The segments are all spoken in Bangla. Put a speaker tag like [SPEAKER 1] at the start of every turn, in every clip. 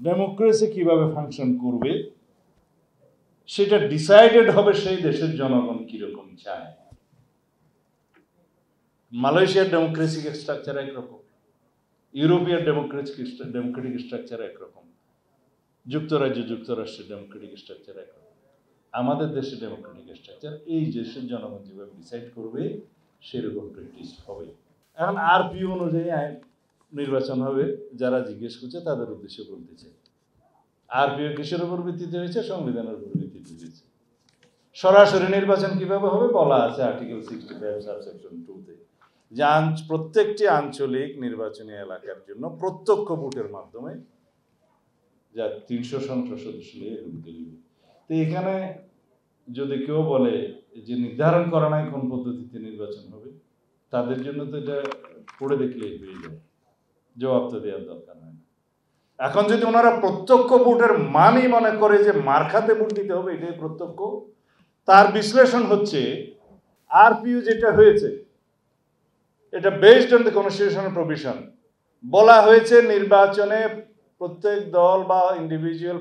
[SPEAKER 1] ডেমোক্রেসি কিভাবে ফাংশন করবে সেটা ডিসাইডেড হবে সেই দেশের জনগণ কিরকম চায়। মালয়েশিয়ার ডেমোক্রেসিক স্ট্রাকচার একরকম, ইউরোপীয় ডেমোক্রেটিক স্ট্রাকচার একরকম, যুক্তরাষ্ট্রের ডেমোক্রেটিক স্ট্রাকচার একরকম। আমাদের দেশের ডেমোক্রেটিক স্ট্রাকচার এই দেশের জনগণ যেভাবে ডিসাইড করবে সেরকম প্র্যাকটিস হবে। এখন আরপি অনুযায়ী নির্বাচন হবে, যারা জিজ্ঞেস করছে তাদের উদ্দেশ্যে বলতেছে। আরপিও কিসের উপর ভিত্তিতে হয়েছে? সংবিধানের উপর ভিত্তিতে হয়েছে। সরাসরি নির্বাচন কিভাবে হবে বলা আছে আর্টিকেল 65 সাবসেকশন 2-তে, যে প্রত্যেকটি আঞ্চলিক নির্বাচনী এলাকার জন্য প্রত্যক্ষ ভোটের মাধ্যমে যা 300 সংসদ সদস্য নিয়ে এগুলিকে নিবে। তো এখানে যদি কেউ বলে যে নির্ধারণ করা নাই কোন পদ্ধতিতে নির্বাচন হবে, তাদের জন্য তো এটা পড়ে দেখলেই হয়ে যায়, জবাব তো দেওয়ার দরকার হয় না। এখন যদি ওনারা প্রত্যক্ষ ভোটের মানই মনে করে যে মার্কাতে ভোট দিতে হবে এটাই প্রত্যক্ষ, তার বিশ্লেষণ হচ্ছে আরপিইউ যেটা হয়েছে এটা based on the constitutional provision. বলা হয়েছে নির্বাচনে প্রত্যেক দল বা ইন্ডিভিজুয়াল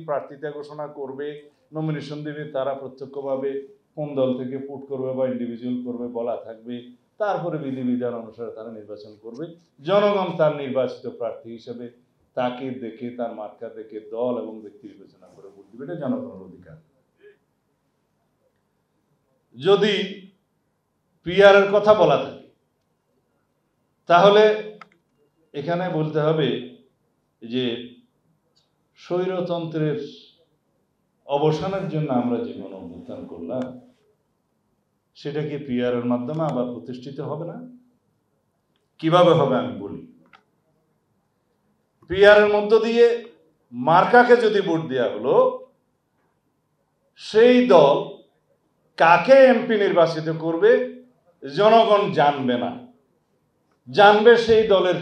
[SPEAKER 1] প্রার্থিতা ঘোষণা করবে, নমিনেশন দেবে, তারা প্রত্যক্ষভাবে কোন দল থেকে পুট করবে বা ইন্ডিভিজুয়াল করবে বলা থাকবে। তারপরে বিধিবিধান অনুসারে তারা নির্বাচন করবে। জনগণ তার নির্বাচিত প্রার্থী হিসেবে তাকে দেখে, তার মার্কা দেখে দল এবং ব্যক্তি বিবেচনা করে ভোট দিবে। এটা জনগণের অধিকার। যদি পিআর এর কথা বলা থাকে তাহলে এখানে বলতে হবে যে স্বৈরতন্ত্রের অবসানের জন্য আমরা যে গণ অভ্যুত্থান করলাম সেটা কি পিআর এর মাধ্যমে আবার প্রতিষ্ঠিত হবে না? কিভাবে হবে আমি বলি। পিআর এর মধ্য দিয়ে মার্কাকে যদি ভোট দেওয়া হলো, সেই দল কাকে এমপি নির্বাচিত করবে জনগণ জানবে না, জানবে সেই দলের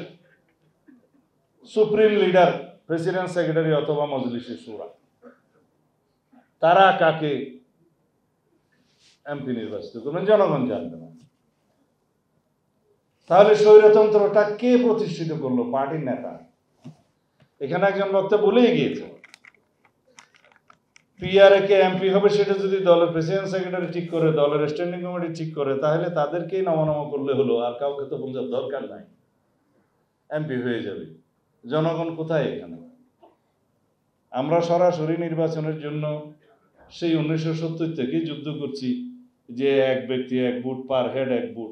[SPEAKER 1] সুপ্রিম লিডার, প্রেসিডেন্ট, সেক্রেটারি অথবা মজলিসে শুরা, তারা কাকে এমপি নির্বাচিত করবেন জনগণ জানবে না। তাহলে স্বৈরতন্ত্রটা কে প্রতিষ্ঠিত করলো? পার্টির নেতা। এখানে একজন বক্তা বলেই গিয়েছে পিআর কে এমপি হবে সেটা যদি দলের প্রেসিডেন্ট সেক্রেটারি ঠিক করে, দলের স্ট্যান্ডিং কমিটি ঠিক করে, তাহলে তাদেরকেই নমনম করলে হলো, আর কাউকে তো বোঝার দরকার নাই, এমপি হয়ে যাবে। জনগণ কোথায় এখানে? আমরা সরাসরি নির্বাচনের জন্য সেই 1970 থেকে যুদ্ধ করছি, যে এক ব্যক্তি এক ভোট, পার হেড এক ভোট,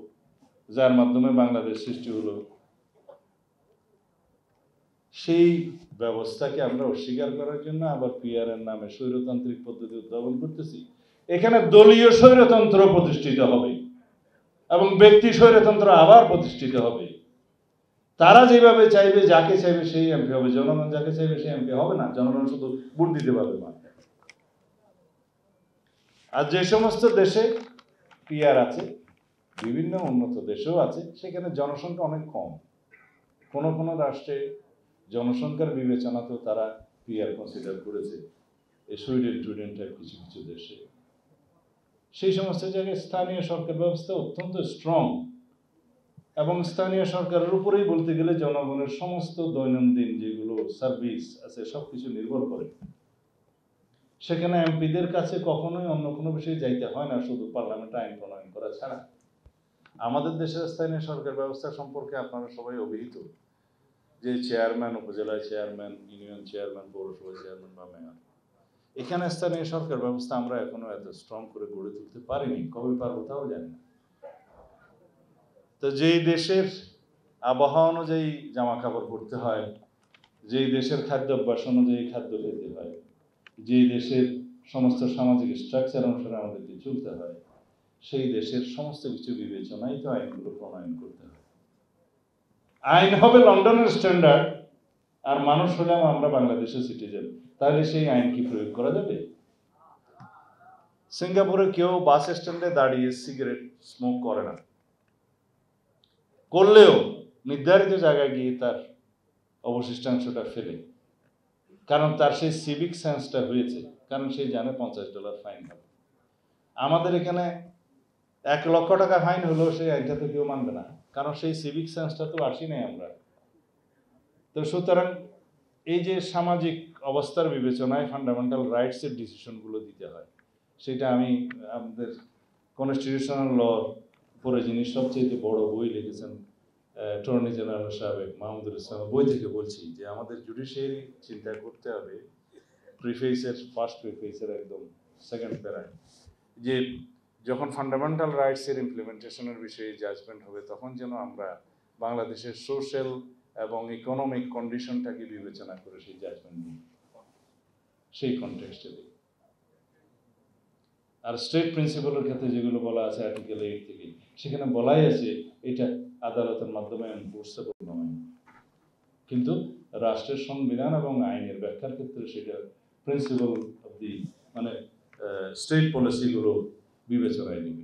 [SPEAKER 1] যার মাধ্যমে বাংলাদেশ সৃষ্টি হলো। সেই ব্যবস্থাকে আমরা অস্বীকার করার জন্য আবার পিআর এর নামে স্বৈরতান্ত্রিক পদ্ধতি উদ্ভাবন করতেছি। এখানে দলীয় স্বৈরতন্ত্র প্রতিষ্ঠিত হবে এবং ব্যক্তি স্বৈরতন্ত্র আবার প্রতিষ্ঠিত হবে। তারা যেভাবে চাইবে, যাকে চাইবে সেই এমপি হবে, জনগণ যাকে চাইবে সেই এমপি হবে না। জনগণ শুধু ভোট দিতে পারবে না। আর যে সমস্ত দেশে পিআর আছে, বিভিন্ন উন্নত দেশেও আছে, সেখানে জনসংখ্যা অনেক কম। কোন কোন রাষ্ট্রে জনসংখ্যার বিবেচনাতেও তারা পিআর কনসিডার করেছে, সুইডেন টাইপ কিছু কিছু দেশে। সেই সমস্ত জায়গায় স্থানীয় সরকার ব্যবস্থা অত্যন্ত স্ট্রং, এবং স্থানীয় সরকারের উপরেই বলতে গেলে জনগণের সমস্ত দৈনন্দিন যেগুলো সার্ভিস আছে সবকিছু নির্ভর করে। সেখানে এমপিদের কাছে কখনোই অন্য কোনো বিষয়ে যাইতে হয় না, শুধু পার্লামেন্টে আইন প্রণয়ন করা ছাড়া। আমাদের দেশের স্থানীয় সরকার ব্যবস্থা সম্পর্কে আপনারা সবাই অবহিত, যে চেয়ারম্যান, উপজেলায় চেয়ারম্যান, ইউনিয়ন চেয়ারম্যান, পৌরসভা চেয়ারম্যান বা মেয়র। এখানে স্থানীয় সরকার ব্যবস্থা আমরা এখনো এত স্ট্রং করে গড়ে তুলতে পারিনি, কবে পারবো তাও জানি না। তো যেই দেশের আবহাওয়া অনুযায়ী জামা কাপড় পরতে হয়, যেই দেশের খাদ্যাভ্যাস অনুযায়ী খাদ্য খেতে হয়, যেই দেশের সমস্ত সামাজিক স্ট্রাকচার অনুসারে আমাদেরকে চলতে হয়, সেই দেশের সমস্ত কিছু বিবেচনায় তো আইনগুলো প্রণয়ন করতে হয়। আইন হবে লন্ডনের স্ট্যান্ডার্ড, আর মানুষ হলাম আমরা বাংলাদেশের সিটিজেন, তাহলে সেই আইন কি প্রয়োগ করা যাবে? সিঙ্গাপুরে কেউ বাস স্ট্যান্ডে দাঁড়িয়ে সিগারেট স্মোক করে না, করলেও নির্ধারিত জায়গায় গিয়ে তার অবশিষ্টাংশটা ফেলে, কারণ তার সেই সিভিক সেন্সটা হয়েছে, কারণ সে জানে $50 ফাইন হবে। আমাদের এখানে 1 লক্ষ টাকা ফাইন হলেও সেই আইনটা তো কেউ মানবে না, কারণ সেই সিভিক সেন্সটা তো আসি নাই আমরা। তো সুতরাং এই যে সামাজিক অবস্থার বিবেচনায় ফান্ডামেন্টাল রাইটসের ডিসিশনগুলো দিতে হয়, সেটা আমি আমাদের কনস্টিটিউশনাল লর উপরে যিনি সবচেয়ে বড় বই লিখেছেন অ্যাটর্নি জেনারেল সাবেক মাহমুদুল ইসলাম বই থেকে বলছি যে আমাদের জুডিশিয়ারি চিন্তা করতে হবে প্রিফেসের ফার্স্ট প্রিফেসের একদম সেকেন্ড প্যারায় যে যখন ফান্ডামেন্টাল রাইটসের ইমপ্লিমেন্টেশনের বিষয়ে জাজমেন্ট হবে তখন যেন আমরা বাংলাদেশের সোশ্যাল এবং ইকোনমিক কন্ডিশনটাকে বিবেচনা করে সেই জাজমেন্ট দিই, সেই কনটেক্সটে দিই। আর স্টেট প্রিন্সিপালের ক্ষেত্রে যেগুলো বলা আছে আর্টিকেল 8 থেকে, সেখানে বলাই আছে এটা আদালতের মাধ্যমে এনফোর্সেবল নয়, কিন্তু রাষ্ট্রের সংবিধান এবং আইনের ব্যাখ্যার ক্ষেত্রে সেটা প্রিন্সিপাল অফ দি মানে স্টেট পলিসিগুলো বিবেচনায় নেবে।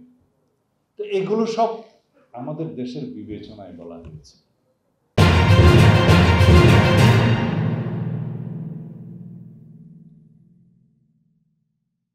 [SPEAKER 1] তো এগুলো সব আমাদের দেশের বিবেচনায় বলা হয়েছে।